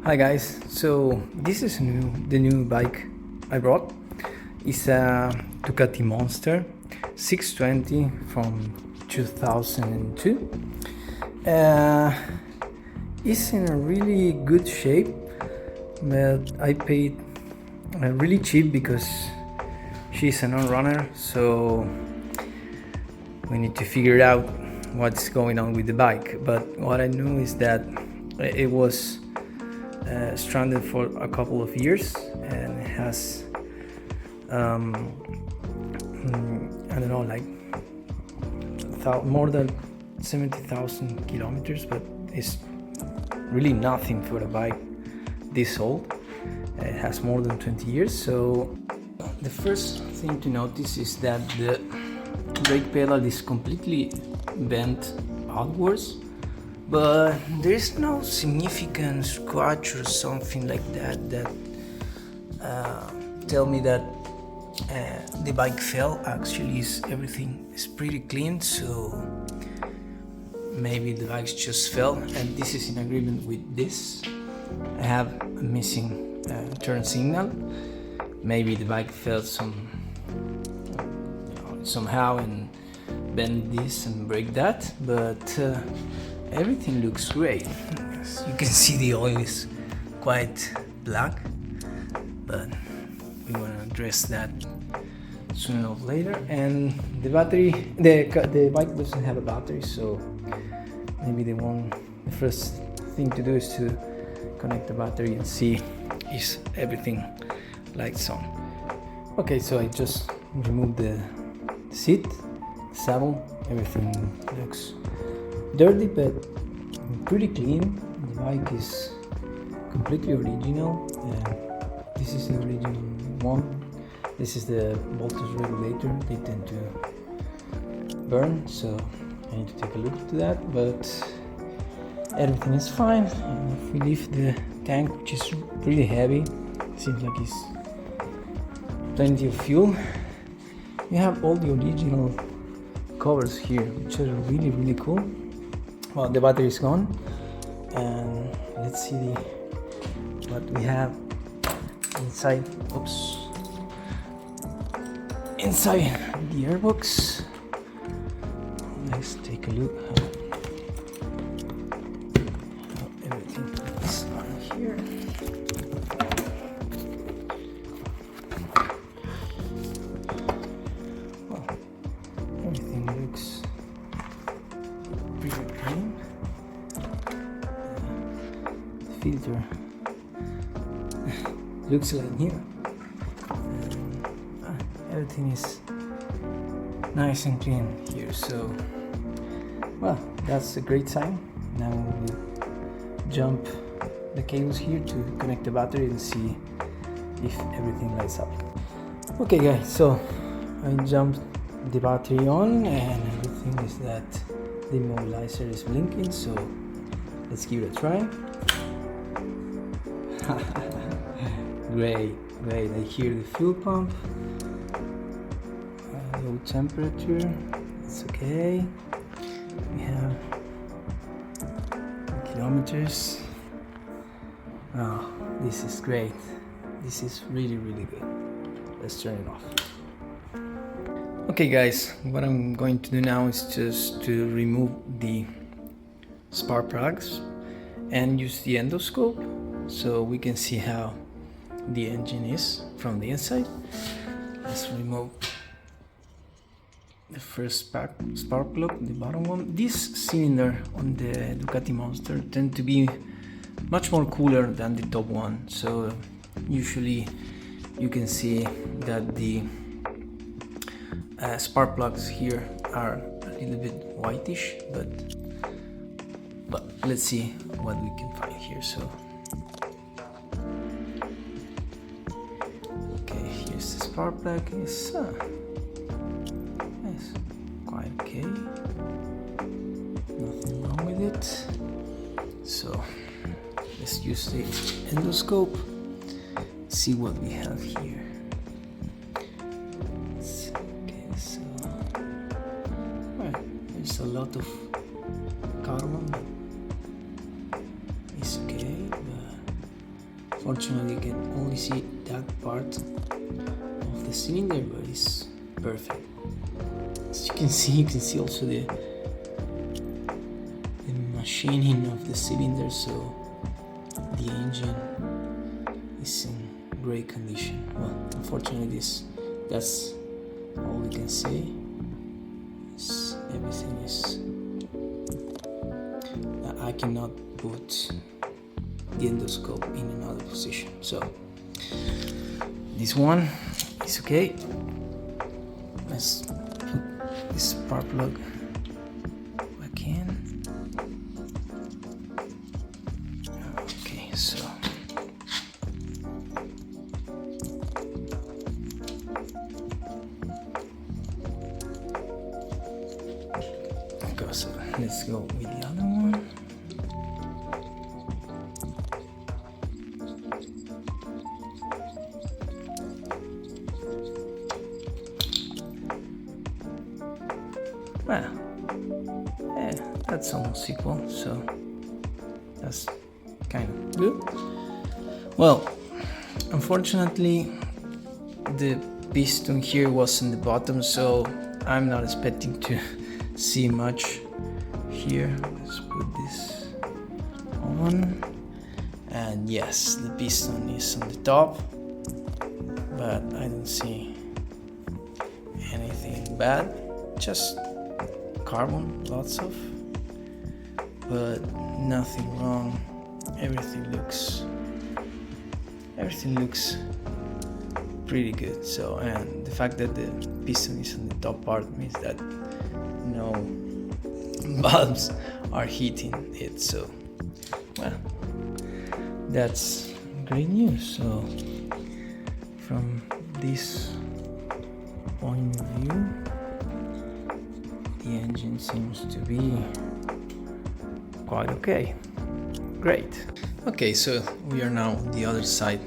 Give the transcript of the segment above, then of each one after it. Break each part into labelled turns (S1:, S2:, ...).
S1: Hi guys, so this is the new bike I brought. It's a Ducati Monster 620 from 2002. It's in a really good shape, but I paid really cheap because she's a non-runner, so we need to figure out what's going on with the bike. But what I knew is that it was stranded for a couple of years and it has I don't know, like more than 70,000 kilometers, but it's really nothing for a bike this old. It has more than 20 years. So the first thing to notice is that the brake pedal is completely bent outwards, but there's no significant scratch or something like that tell me that the bike fell. Actually, everything is pretty clean, so maybe the bike just fell, and this is in agreement with this. I have a missing turn signal. Maybe the bike fell somehow and bend this and break that, but everything looks great. As you can see, the oil is quite black, but we want to address that sooner or later. And the bike doesn't have a battery, so maybe the first thing to do is to connect the battery and see if everything lights on. Okay, so I just removed the seat, saddle. Everything looks dirty but pretty clean. The bike is completely original. This is the original one. This is the voltage regulator. They tend to burn, so I need to take a look at that, but everything is fine. And if we leave the tank, which is pretty heavy, seems like it's plenty of fuel, you have all the original covers here, which are really cool. Well, the battery is gone, and let's see what we have inside. Inside the airbox. Let's take a look how everything is on here. Well, everything looks pretty clean. The filter looks like new. Everything is nice and clean here, so well, that's a great sign. Now we'll jump the cables here to connect the battery and see if everything lights up. Okay guys, so I jumped the battery on and everything is that the immobilizer is blinking, so let's give it a try. Great, I hear the fuel pump. Low temperature, it's okay. We have kilometers. Oh, this is great. This is really good. Let's turn it off. Okay guys, what I'm going to do now is just to remove the spark plugs and use the endoscope so we can see how the engine is from the inside. Let's remove the first spark plug, the bottom one. This cylinder on the Ducati Monster tend to be much more cooler than the top one, so usually you can see that the spark plugs here are a little bit whitish, but let's see what we can find here. So okay, here's the spark plug. It's quite okay, nothing wrong with it. So let's use the endoscope, see what we have here. Okay, so well, there's a lot of carbon, but it's okay. But Unfortunately, you can only see that part of the cylinder, but it's perfect. As you can see also the machining of the cylinder, so the engine is in great condition. Well, unfortunately, that's all we can say. Everything is. I cannot put the endoscope in another position, so this one is okay. Let's put this spark plug back in. Okay, so let's go with the other one. Well, yeah, that's almost equal, so that's kind of good. Well, unfortunately, the piston here was in the bottom, so I'm not expecting to see much here. Let's put this on, and yes, the piston is on the top, but I don't see anything bad, just carbon, lots of, but nothing wrong. Everything looks pretty good. So, and the fact that the piston is on the top part means that no bulbs are heating it, so well, that's great news. So from this point of view, the engine seems to be quite okay. Great. Okay, so we are now on the other side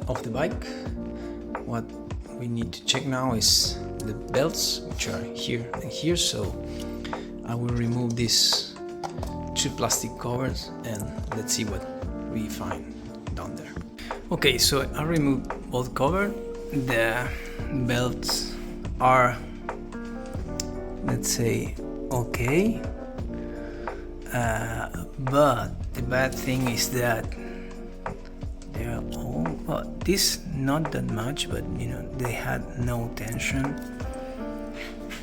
S1: of the bike. What we need to check now is the belts, which are here and here. So I will remove these two plastic covers and let's see what we find down there. Okay, so I removed both covers. The belts are, let's say, okay, but the bad thing is that they're all, well, this not that much, but you know, they had no tension.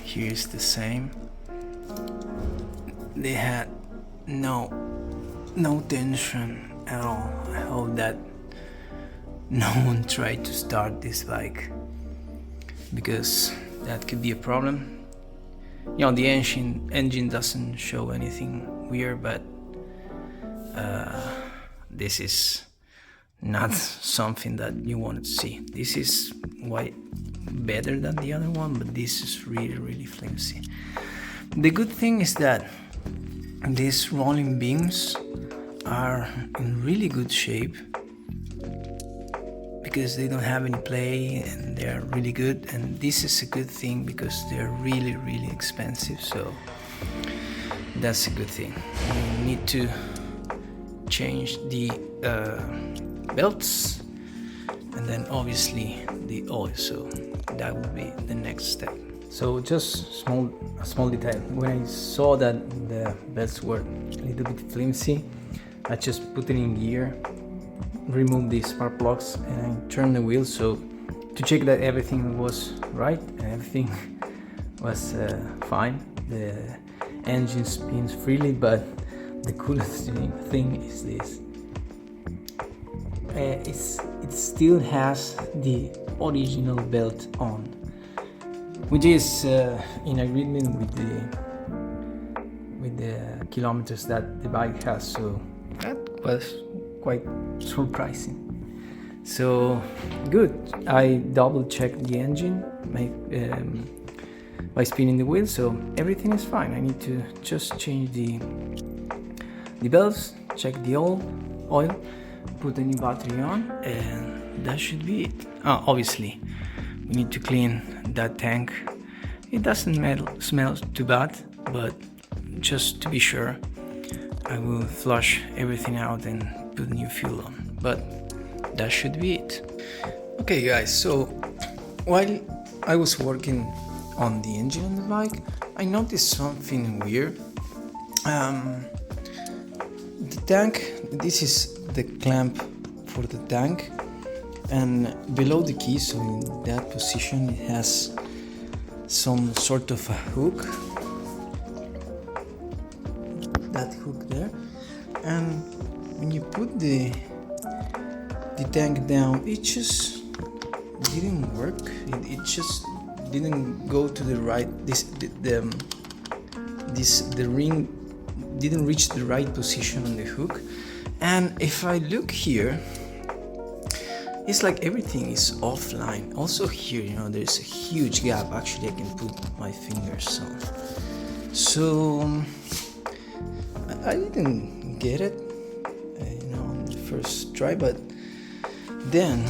S1: Here's the same. They had no tension at all. I hope that no one tried to start this bike, because that could be a problem. You know, the engine doesn't show anything weird, but this is not something that you want to see. This is way better than the other one, but this is really flimsy. The good thing is that these rolling beams are in really good shape because they don't have any play and they're really good, and this is a good thing because they're really expensive, so that's a good thing. We need to change the belts and then obviously the oil, so that would be the next step. So just a small detail. When I saw that the belts were a little bit flimsy, I just put it in gear, removed the spark plugs, and I turned the wheel so to check that everything was right, and everything was fine. The engine spins freely, but the coolest thing is this. It still has the original belt on, which is in agreement with the kilometers that the bike has, so that was quite surprising. So good. I double checked the engine by spinning the wheel, so everything is fine. I need to just change the belts, check the oil, put a new battery on, and that should be it. Obviously we need to clean that tank. It doesn't smell too bad, but just to be sure, I will flush everything out and put new fuel on. but that should be it. Okay guys, so while I was working on the engine on the bike, I noticed something weird. The tank, this is the clamp for the tank, and below the key, so in that position, it has some sort of a hook, that hook there, and when you put the tank down, it just didn't work. It just didn't go to the right. The ring didn't reach the right position on the hook. And if I look here, it's like everything is offline. Also here, you know, there's a huge gap. Actually, I can put my fingers on. So I didn't get it, you know, on the first try, but then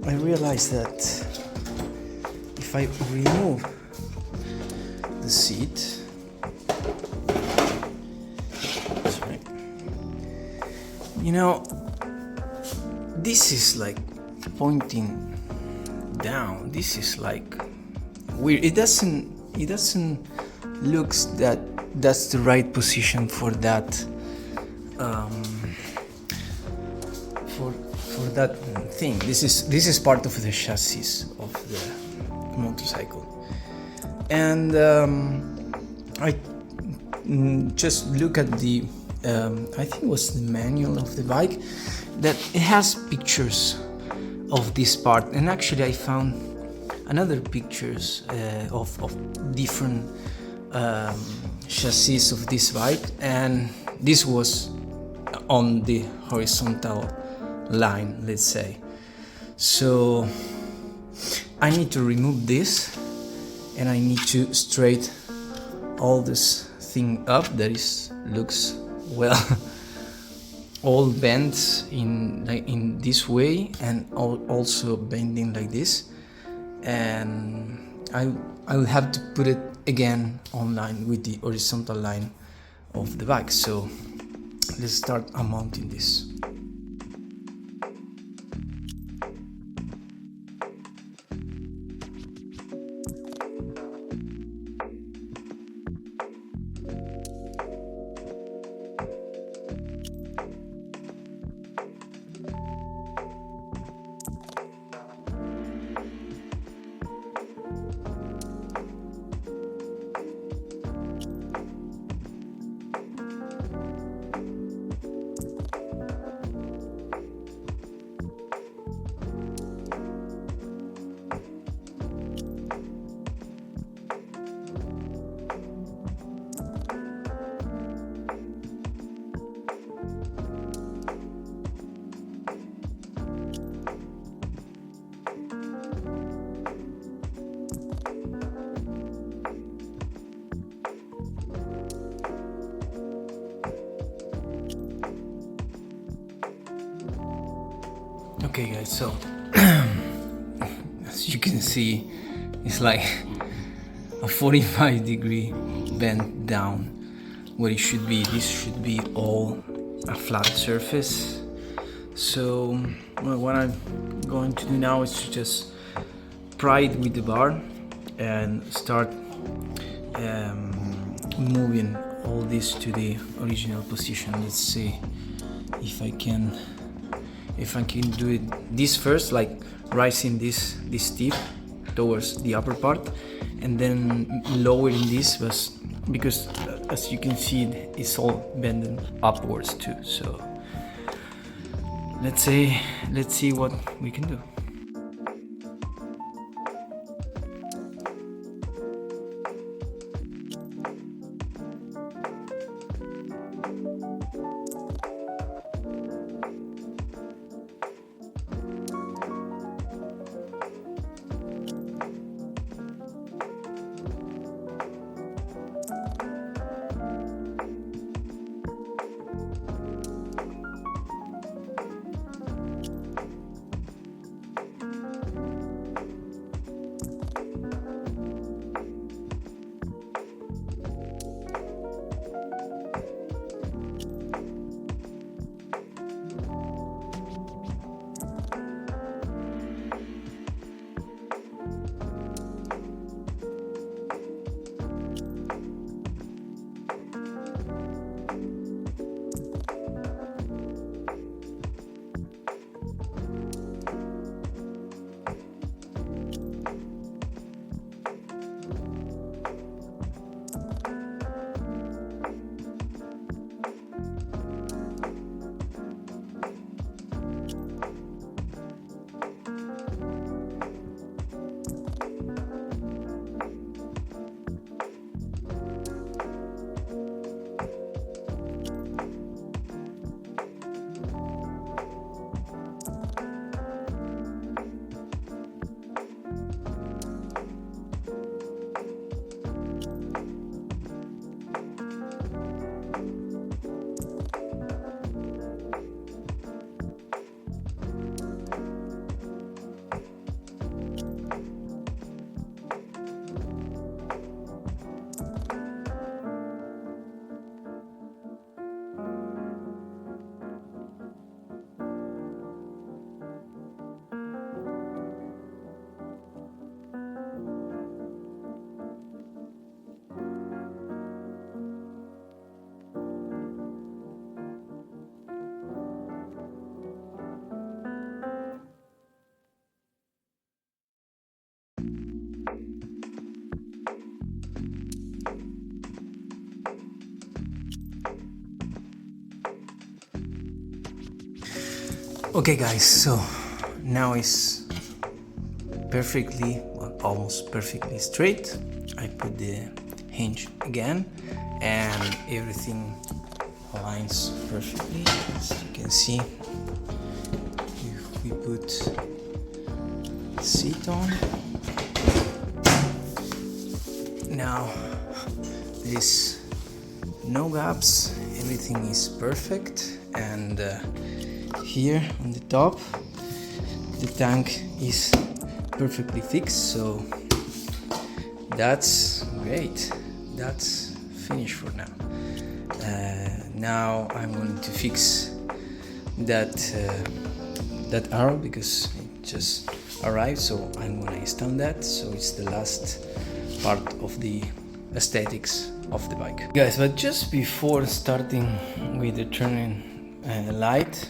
S1: I realized that if I remove the seat, sorry, you know, this is like pointing down. This is like weird. It doesn't looks that that's the right position for that for that thing. This is part of the chassis of the motorcycle, and I just look at the I think it was the manual of the bike, that it has pictures of this part, and actually I found another pictures of different chassis of this bike, and this was on the horizontal line, let's say. So I need to remove this, and I need to straighten all this thing up that is looks well all bent in this way, and also bending like this, and I will have to put it again online with the horizontal line of the bike. So let's start mounting this. Okay guys, so as you can see, it's like a 45-degree bend down where it should be. This should be all a flat surface. So what I'm going to do now is to just pry it with the bar and start moving all this to the original position. Let's see if I can do it this first, like rising this tip towards the upper part, and then lowering this, because as you can see, it's all bending upwards too. So let's see what we can do. Okay guys, so now it's perfectly, well, almost perfectly straight. I put the hinge again and everything aligns perfectly. As you can see, if we put the seat on, now there's no gaps, everything is perfect. And here on the top the tank is perfectly fixed, so that's great. That's finished for now. Now I'm going to fix that arrow because it just arrived, so I'm gonna install that, so it's the last part of the aesthetics of the bike, guys. But just before starting with the turning light,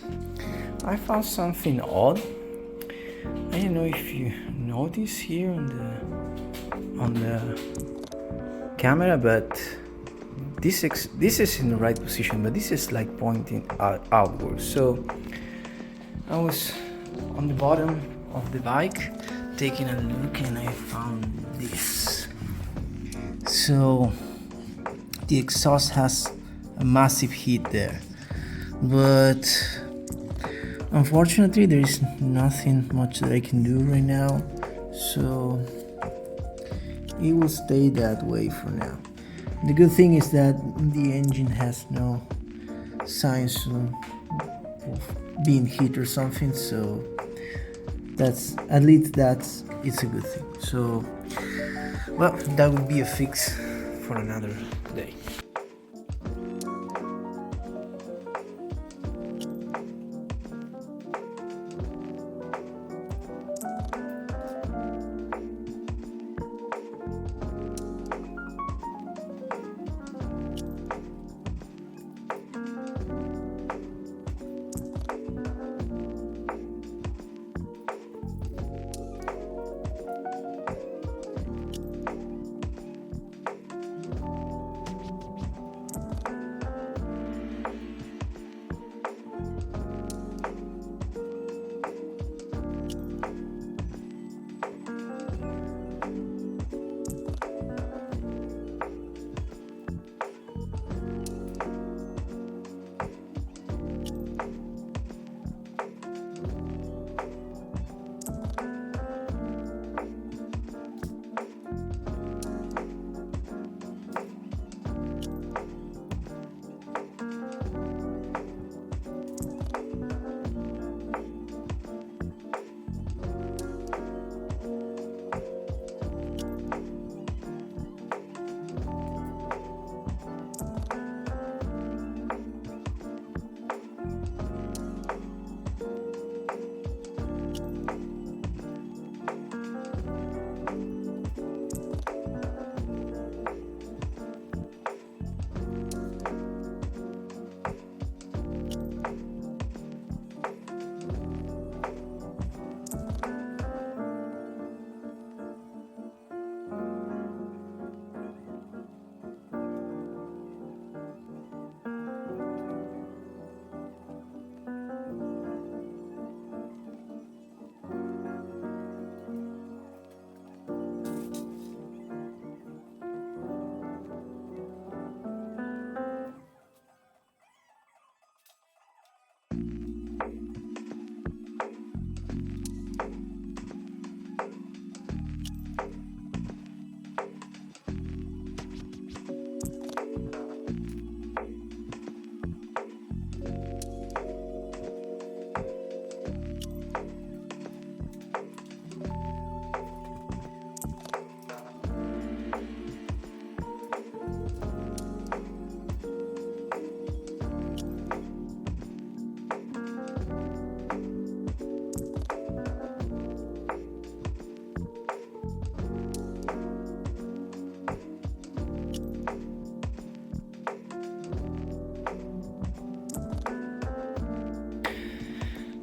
S1: I found something odd. I don't know if you notice here on the camera, but this is in the right position, but this is like pointing outwards. So I was on the bottom of the bike taking a look and I found this. So the exhaust has a massive heat there, but unfortunately there is nothing much that I can do right now, so it will stay that way for now. The good thing is that the engine has no signs of being hit or something, so it's a good thing. So, well, that would be a fix for another day.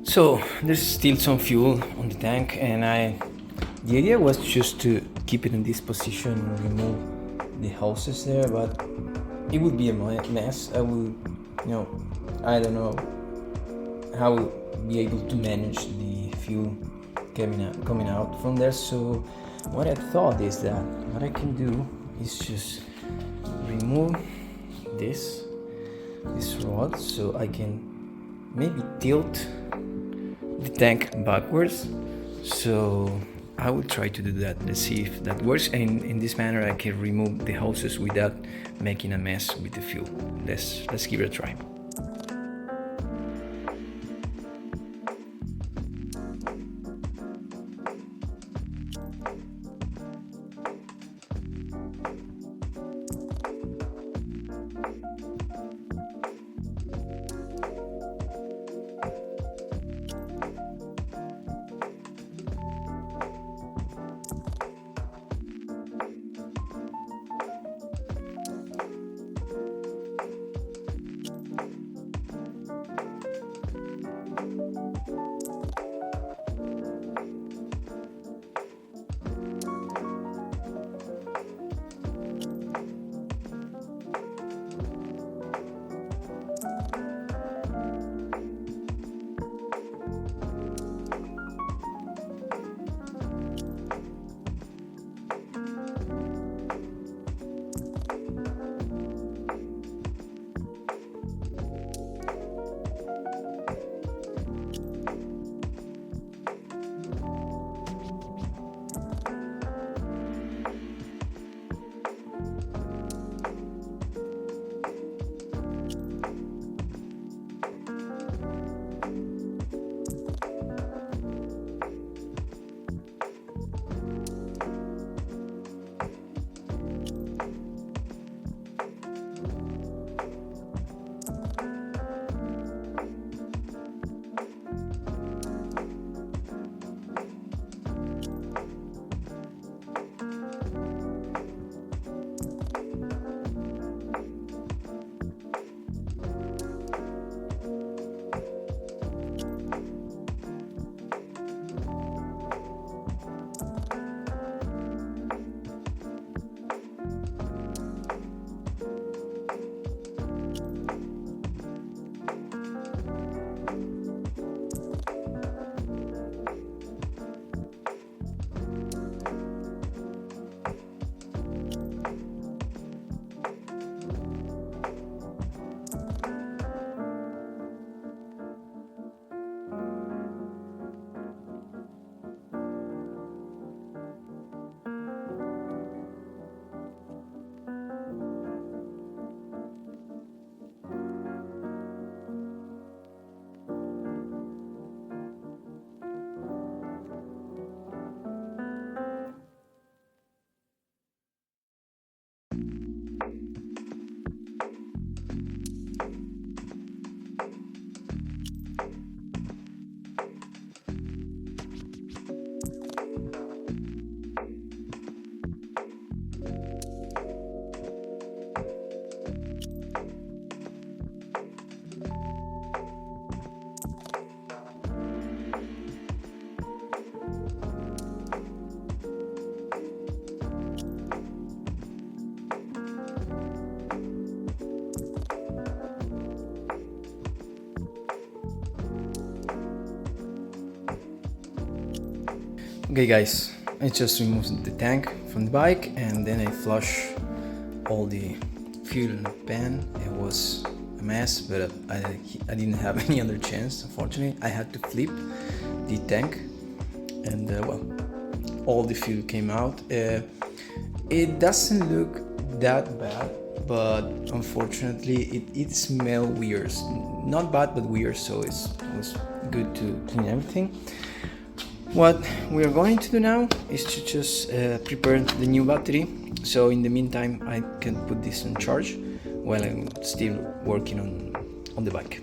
S1: So there's still some fuel on the tank, and the idea was just to keep it in this position and remove the hoses there, but it would be a mess. I would, I don't know I will be able to manage the fuel coming out from there. So what I thought is that what I can do is just remove this rod, so I can maybe tilt the tank backwards. So I will try to do that. Let's see if that works, and in this manner I can remove the hoses without making a mess with the fuel. Let's give it a try. Okay guys, I just removed the tank from the bike and then I flush all the fuel in the pan. It was a mess, but I didn't have any other chance, unfortunately. I had to flip the tank and well, all the fuel came out. It doesn't look that bad, but unfortunately it smelled weird. Not bad, but weird, so it was good to clean everything. What we are going to do now is to just prepare the new battery. So in the meantime, I can put this on charge while I'm still working on the bike.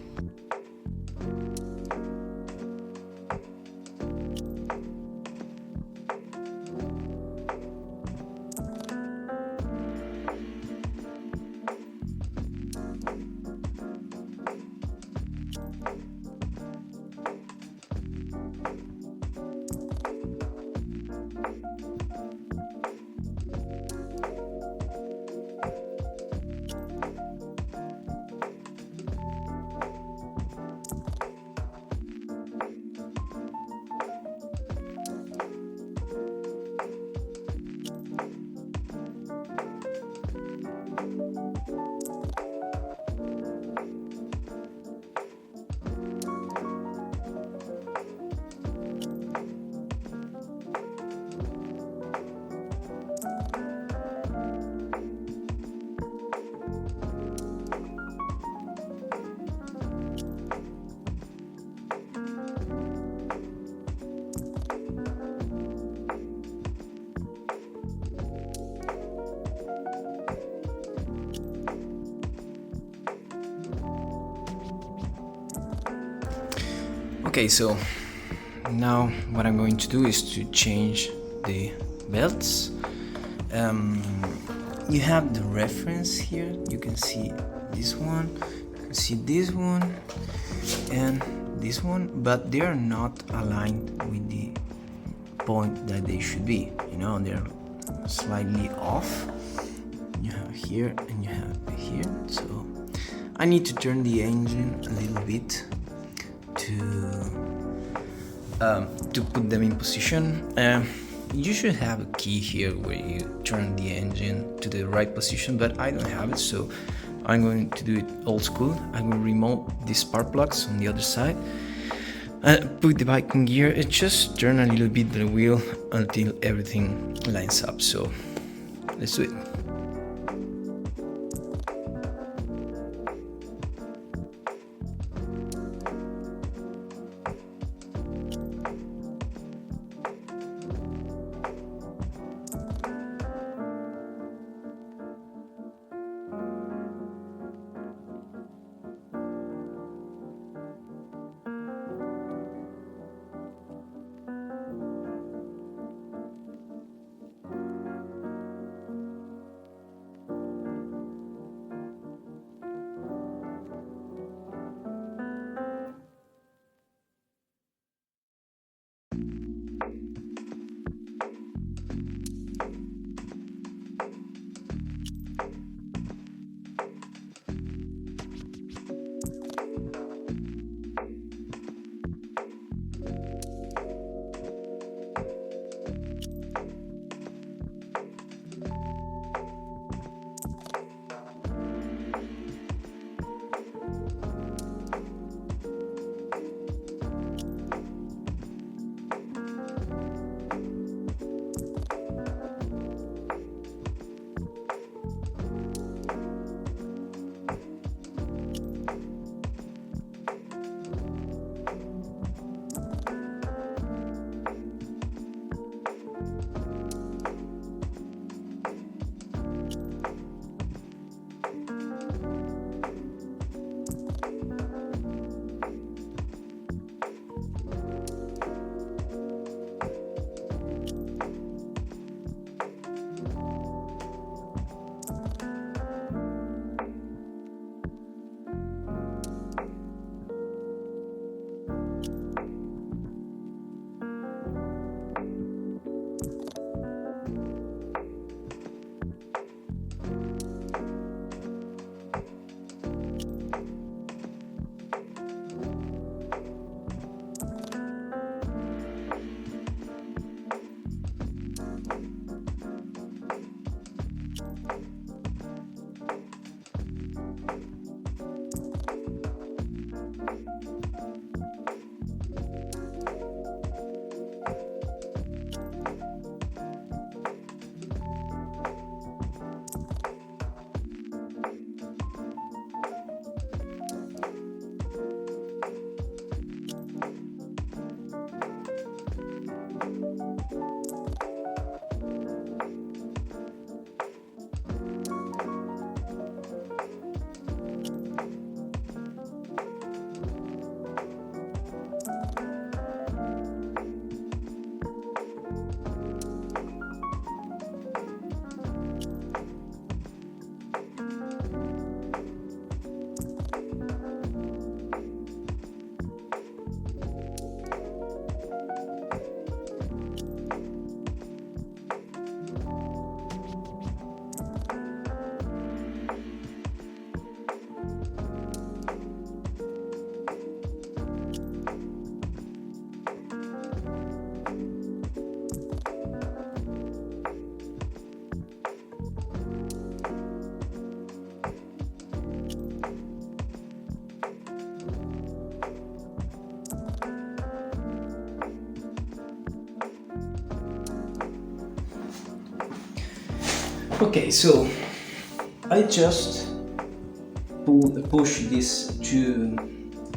S1: Okay, so now what I'm going to do is to change the belts. You have the reference here. You can see this one, you can see this one, and this one, but they are not aligned with the point that they should be. You know, they're slightly off. You have here and you have here. So I need to turn the engine a little bit to put them in position. You should have a key here where you turn the engine to the right position, but I don't have it, so I'm going to do it old school. I will remove these spark plugs on the other side, put the bike in gear, and just turn a little bit the wheel until everything lines up. So let's do it. Okay, so I just push these two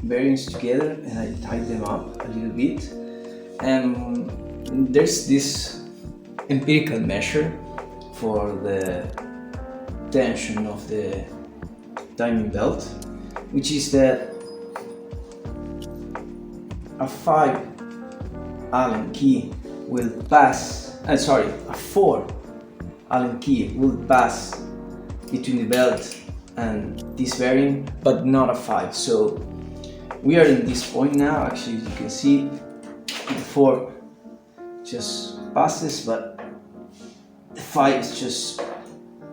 S1: bearings together and I tied them up a little bit. And there's this empirical measure for the tension of the timing belt, which is that a 5 Allen key will pass, sorry, a 4 Allen key will pass between the belt and this bearing, but not a 5. So we are in this point now. Actually, as you can see, the 4 just passes, but the 5 is just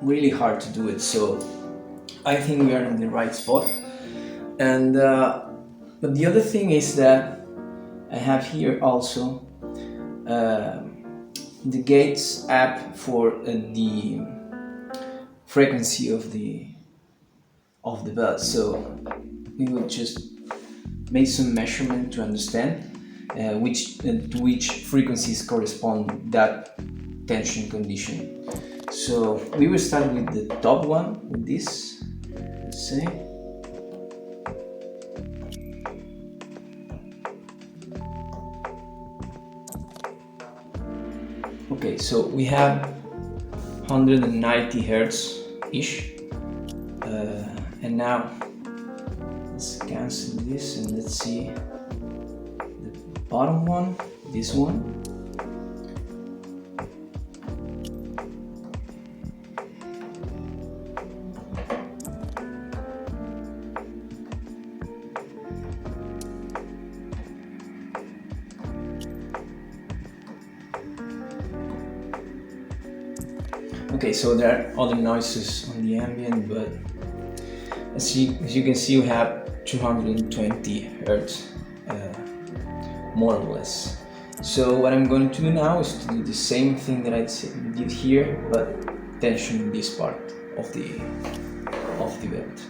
S1: really hard to do it. So I think we are in the right spot. And but the other thing is that I have here also the Gates app for the frequency of the belt. So we will just make some measurement to understand to which frequencies correspond that tension condition. So we will start with the top one, with this, let's say. Okay, so we have 190 hertz ish, and now let's cancel this and let's see the bottom one, this one. Okay, so there are other noises on the ambient, but as you can see, we have 220 hertz, more or less. So what I'm going to do now is to do the same thing that I did here, but tension in this part of the belt.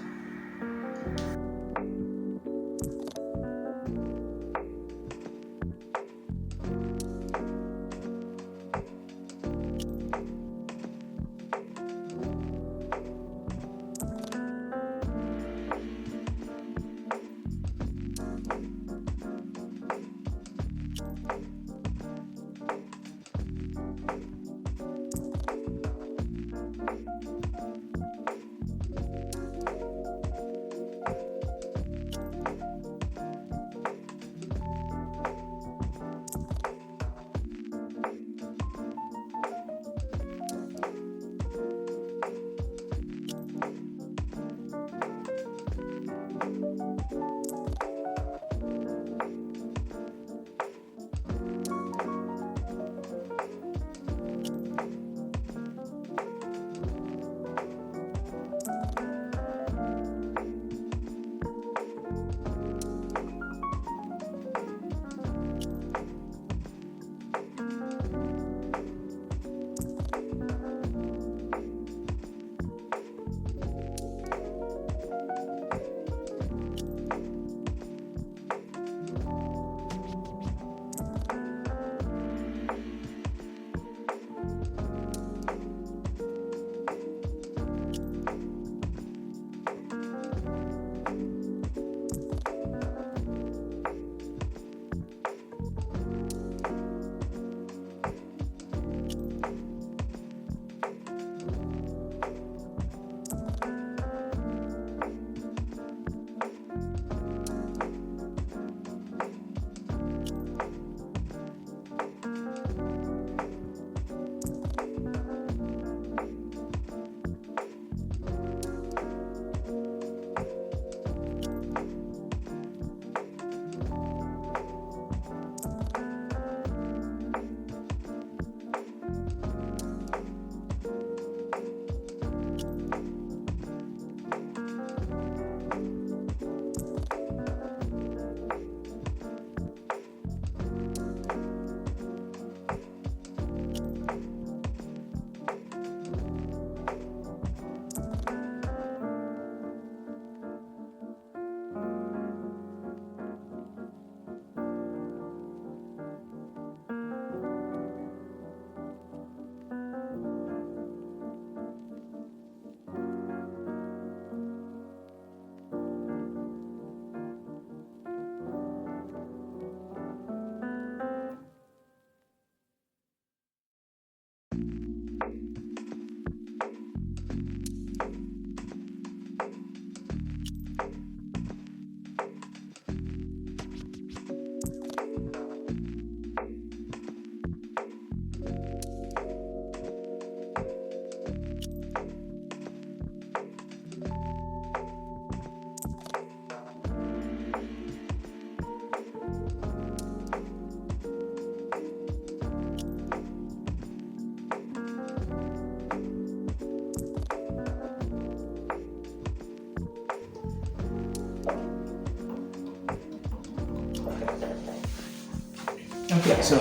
S1: Okay, so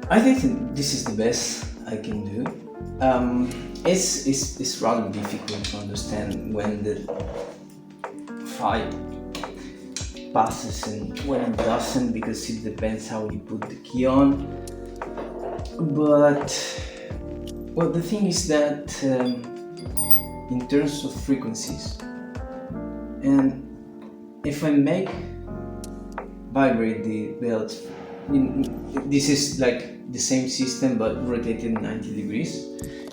S1: I think this is the best I can do. It's rather difficult to understand when the file passes and when it doesn't, because it depends how you put the key on. But well, the thing is that in terms of frequencies, and if I make vibrate the belt, this is like the same system but rotated 90 degrees,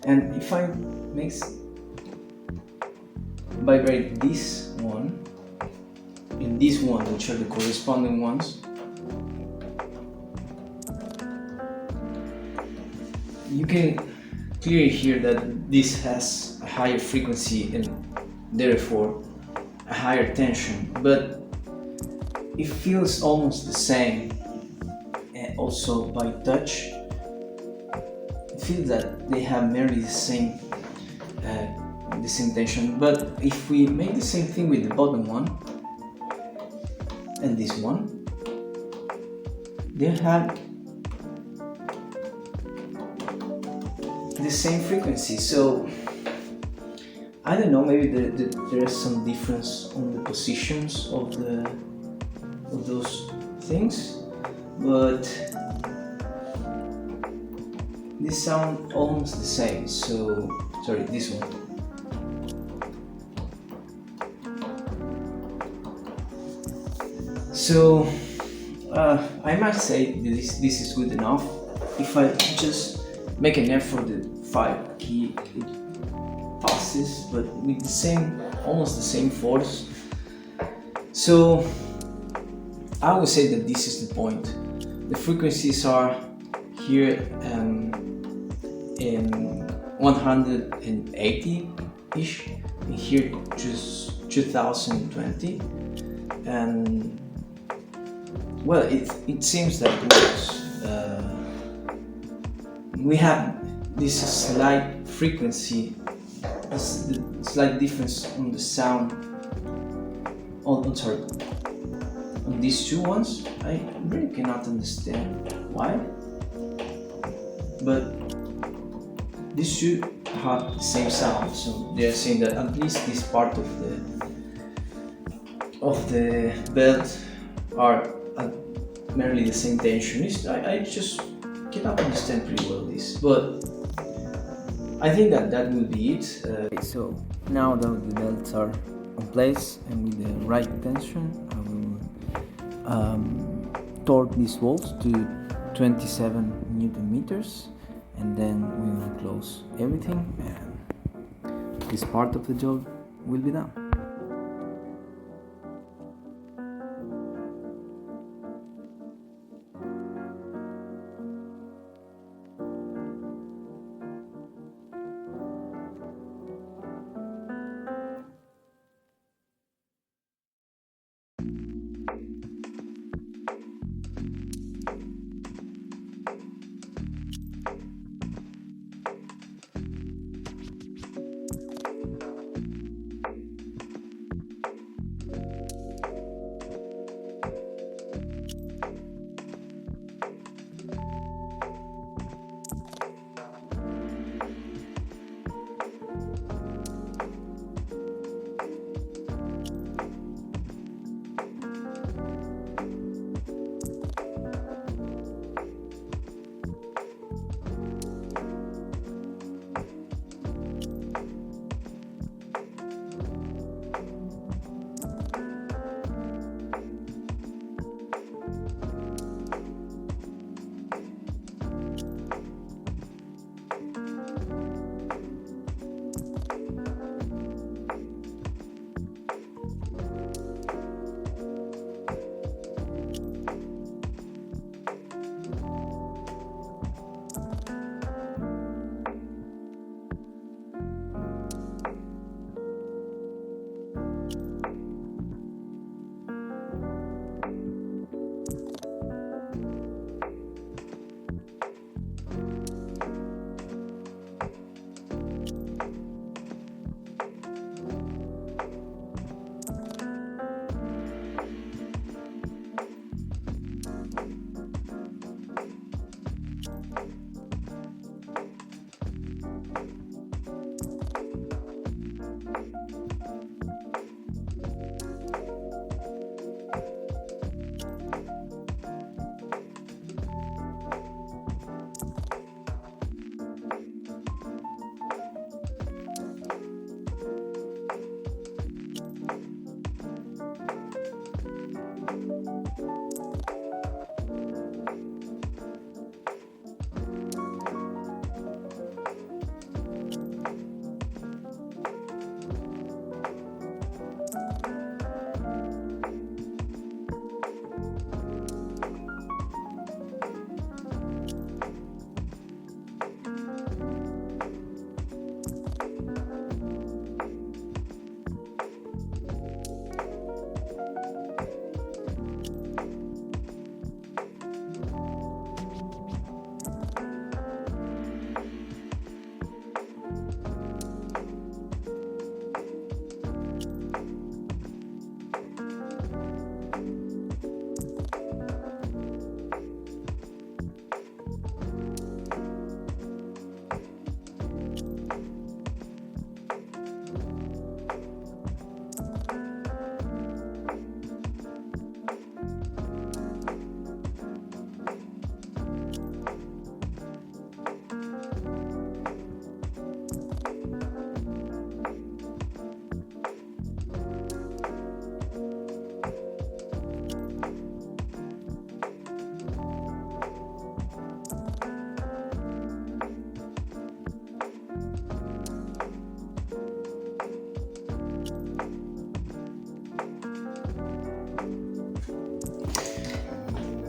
S1: and if I make vibrate this one and this one, which are the corresponding ones, you can clearly hear that this has a higher frequency and therefore a higher tension, but it feels almost the same. And also by touch, it feels that they have nearly the same tension. But if we make the same thing with the bottom one and this one, they have the same frequency. So I don't know, maybe there is some difference on the positions of those things, but they sound almost the same. So sorry, this one. So I might say this is good enough. If I just make an effort, the 5 key it passes, but with the same, almost the same force. So I would say that this is the point. The frequencies are here in 180-ish, and here just 2020, and well, it seems that it works. We have this slight frequency, a slight difference on the sound. On these two ones, I really cannot understand why, but these two have the same sound, so they're saying that at least this part of the belt are at merely the same tension. I just cannot understand pretty well this, but I think that will be it. So now that the belts are on place and with the right tension, I will torque these bolts to 27 Newton meters, and then we will close everything, and this part of the job will be done.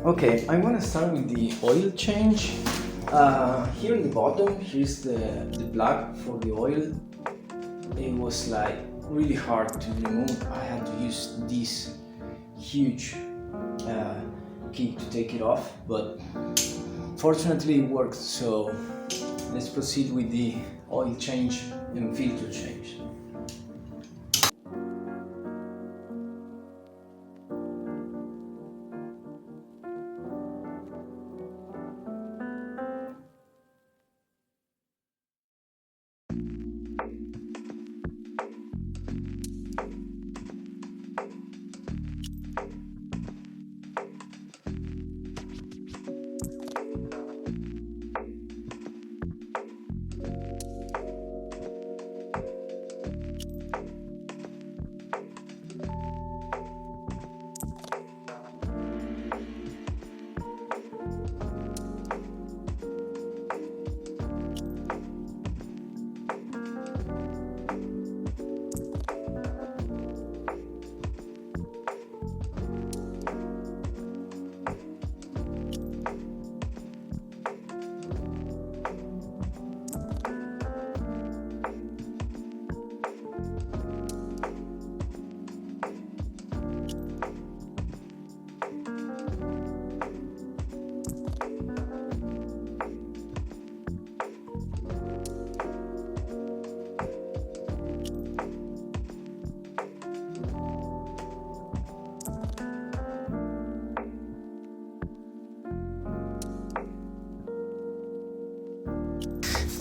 S1: Okay, I'm gonna start with the oil change. Here in the bottom, here's the plug for the oil. It was like really hard to remove. I had to use this huge uh, key to take it off, but fortunately it worked. So let's proceed with the oil change and filter change.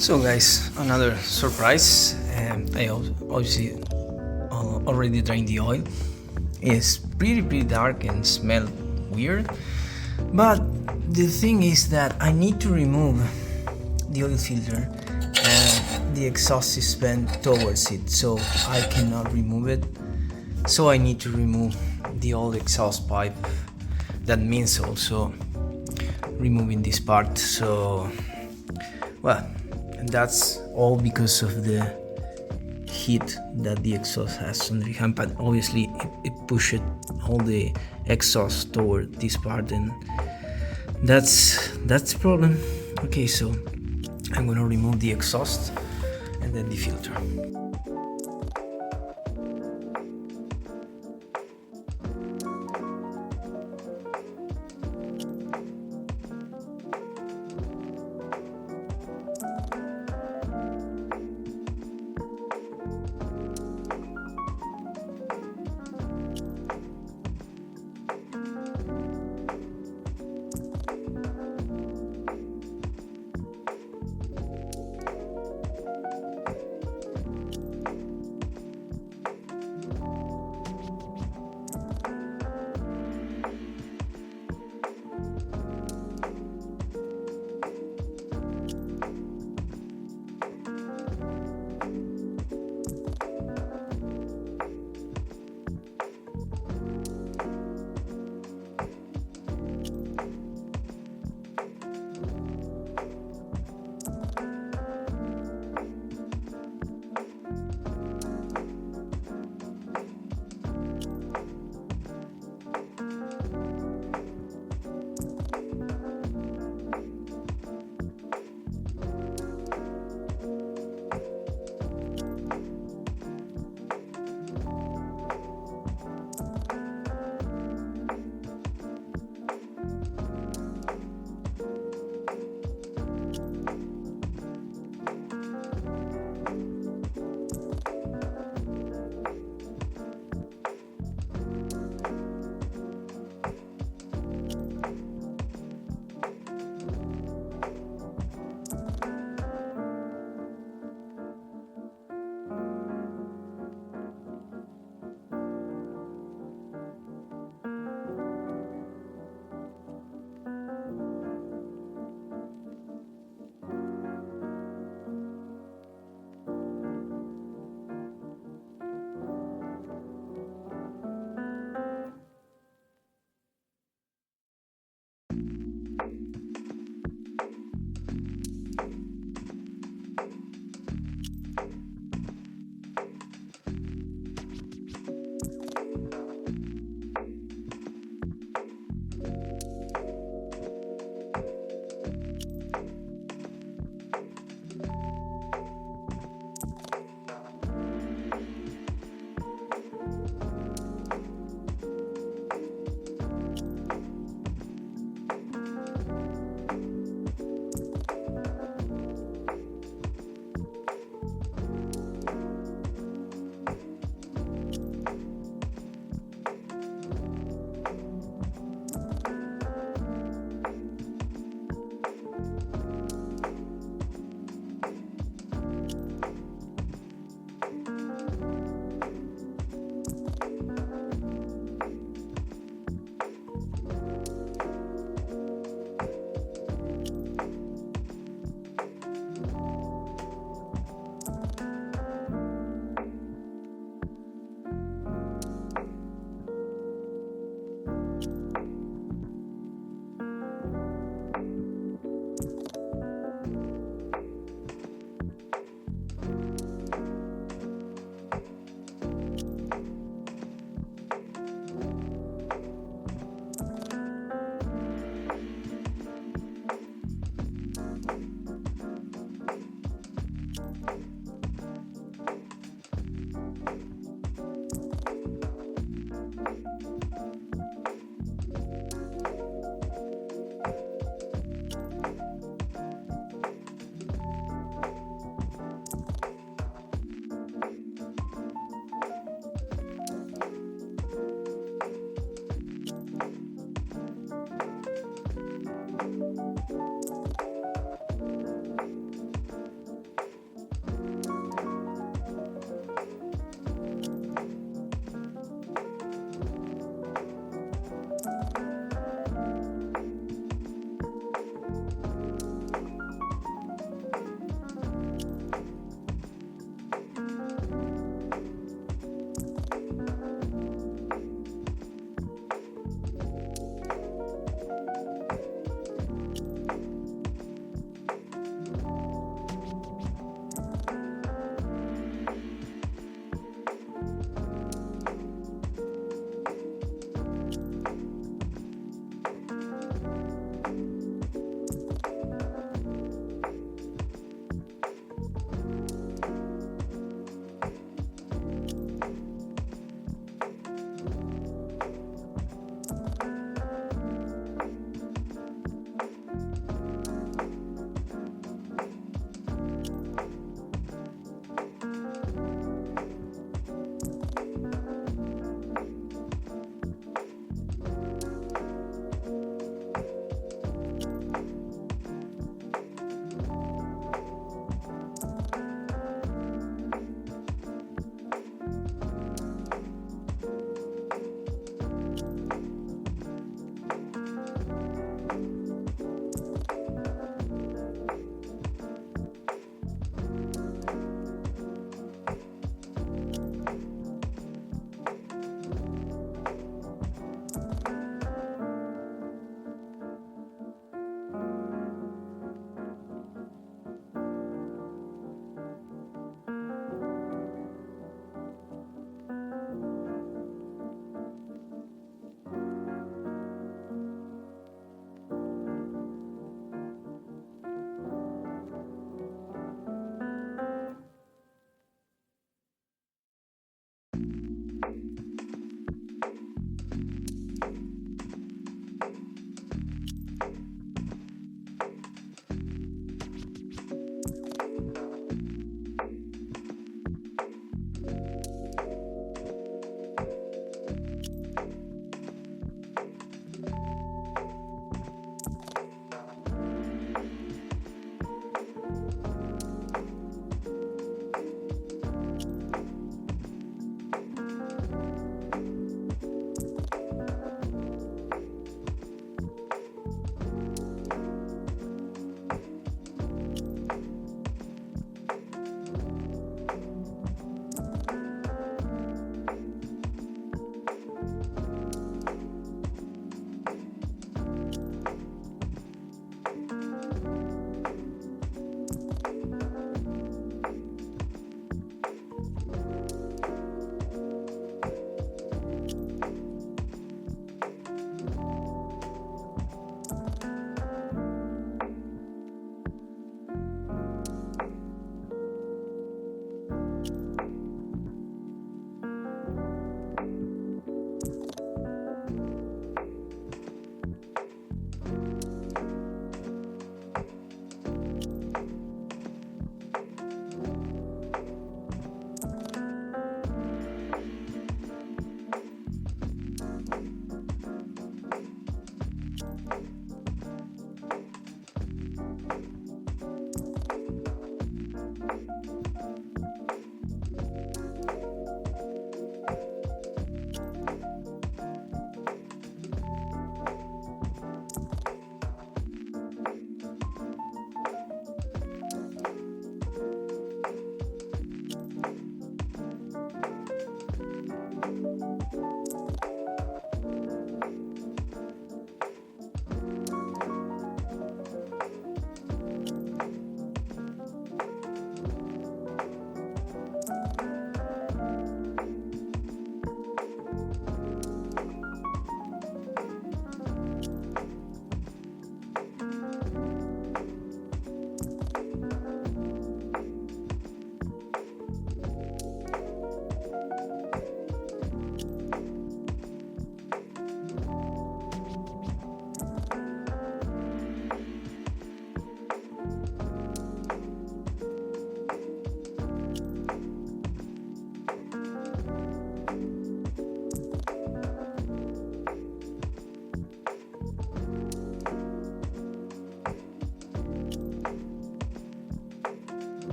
S1: So guys, another surprise. I obviously already drained the oil. It's pretty dark and smell weird. But the thing is that I need to remove the oil filter and the exhaust is bent towards it, so I cannot remove it. So I need to remove the old exhaust pipe. That means also removing this part. So, well, and that's all because of the heat that the exhaust has on the hand, but obviously it pushed all the exhaust toward this part, and that's the problem. Okay, so I'm gonna remove the exhaust and then the filter.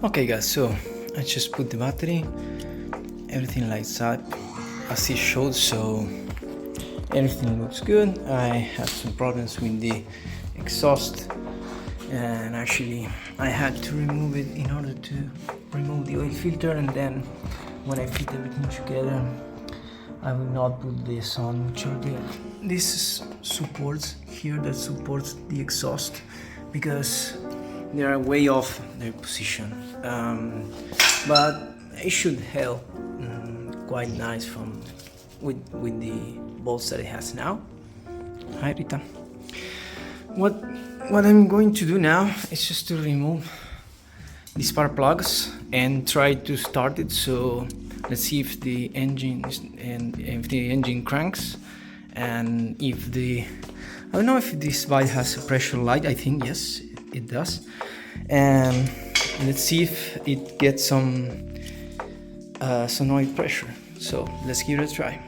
S1: Okay guys, so I just put the battery, everything lights up as it showed, so everything looks good. I have some problems with the exhaust, and actually I had to remove it in order to remove the oil filter, and then when I fit everything together I will not put this on this supports here that supports the exhaust, because they are way off their position, but it should help quite nice from with the bolts that it has now. Hi Rita. What I'm going to do now is just to remove the spark plugs and try to start it. So let's see if the engine cranks, and if the I don't know if this bike has a pressure light. I think yes, it does. And let's see if it gets some oil pressure. So let's give it a try.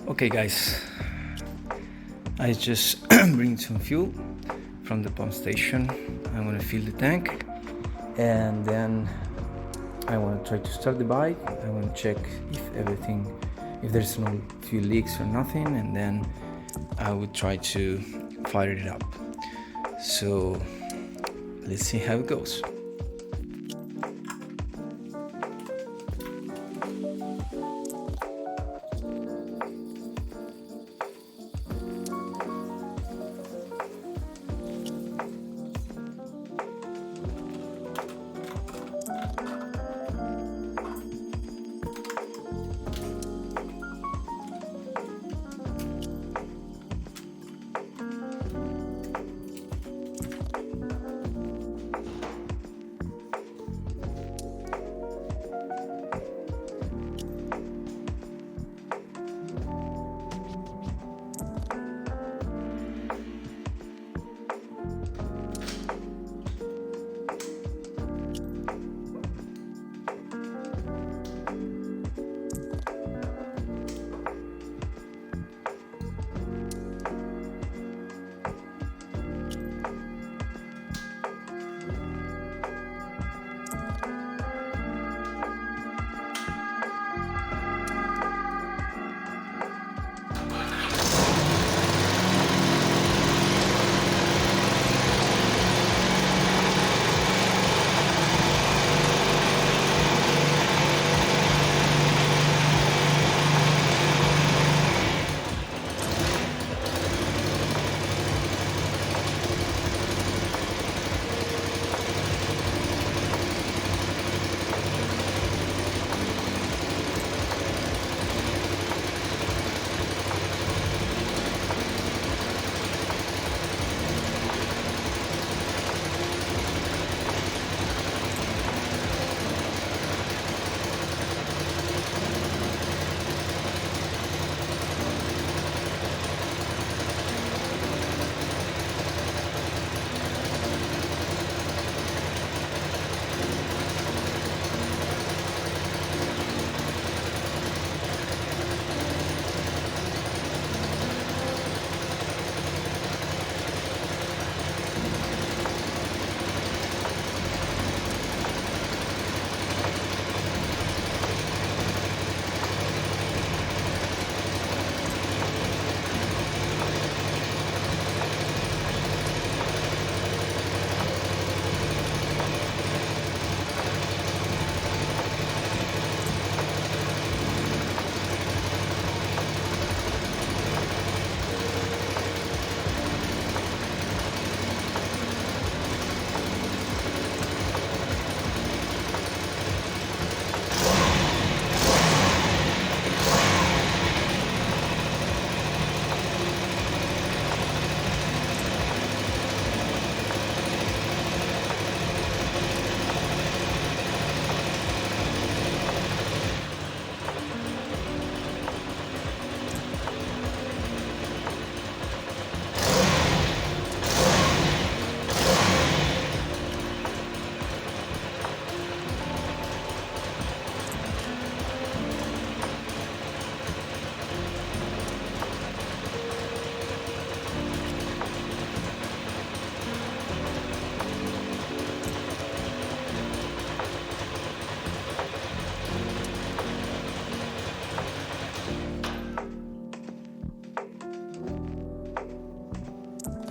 S1: Okay guys, I just bring some fuel from the pump station. I'm gonna fill the tank, and then I want to try to start the bike. I want to check if there's no fuel leaks or nothing, and then I would try to fire it up. So let's see how it goes.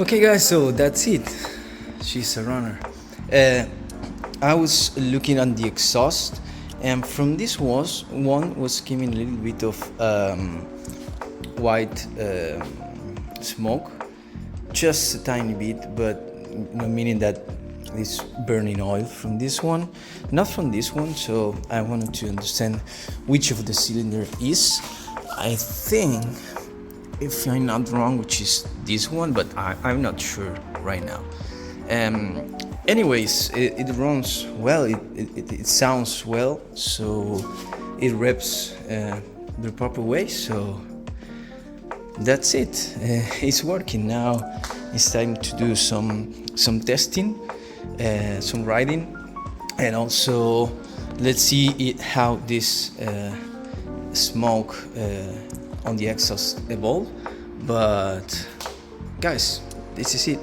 S1: Okay guys, so that's it. She's a runner. I was looking on the exhaust, and from this one was coming a little bit of white smoke, just a tiny bit, but meaning that it's burning oil from this one, not from this one. So I wanted to understand which of the cylinder is. I think, if I'm not wrong, which is this one, but I'm not sure right now. Anyways, it runs well, it sounds well, so it revs the proper way, so that's it. It's working now. It's time to do some testing, some riding, and also let's see how this smoke on the exhaust evolve. But guys, this is it.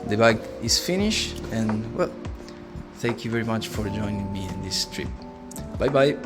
S1: The bike is finished, and well, thank you very much for joining me in this trip. Bye bye.